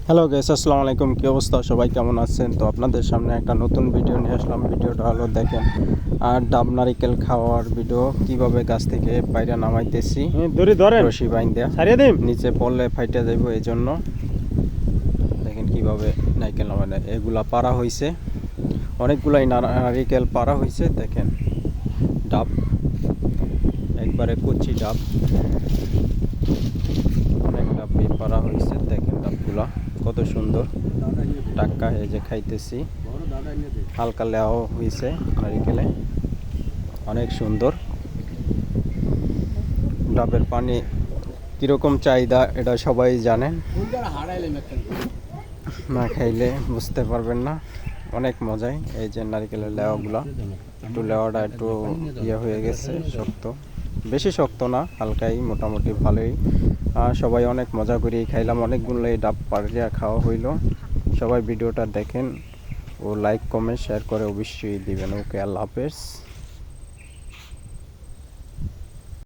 Hello guys, আসসালামু আলাইকুম। কী অবস্থা, সবাই কেমন আছেন? তো আপনাদের সামনে একটা নতুন ভিডিও নিয়ে আসলাম। ভিডিওটা হলো দেখেন আর ডাব নারিকেল খাওয়ার ভিডিও, কিভাবে গাছ থেকে পায়রা নামাইতেছি রশি বাইন্ধা, নিচে পড়লে ফাইটা যাইব, এই জন্য দেখেন কিভাবে নারিকেল নামাই। এগুলা পারা হয়েছে, অনেকগুলাই নারিকেল পারা হয়েছে। দেখেন ডাব, একবারে কচি ডাব, অনেক ডাবই পারা হয়েছে। দেখেন ডাবগুলা কত সুন্দর টাক্কা, এই যে খাইতেছি, হালকা লেও হয়েছে নারিকেলে, অনেক সুন্দর। ডাবের পানি কীরকম চাহিদা এটা সবাই জানেন, না খাইলে বুঝতে পারবেন না, অনেক মজাই। এই যে নারিকেলের লেওয়াগুলা, একটু লেওয়াটা একটু ইয়ে হয়ে গেছে, শক্ত, বেশি শক্ত না, হালকাই, মোটামুটি ভালোই। সবাই অনেক মজা করেই খাইলাম, অনেকগুলোই ডাব পাড়িয়া খাওয়া হইল। সবাই ভিডিওটা দেখেন ও লাইক কমেন্ট শেয়ার করে অবশ্যই দিবেন। ওকে, আল্লাহ হাফেজ।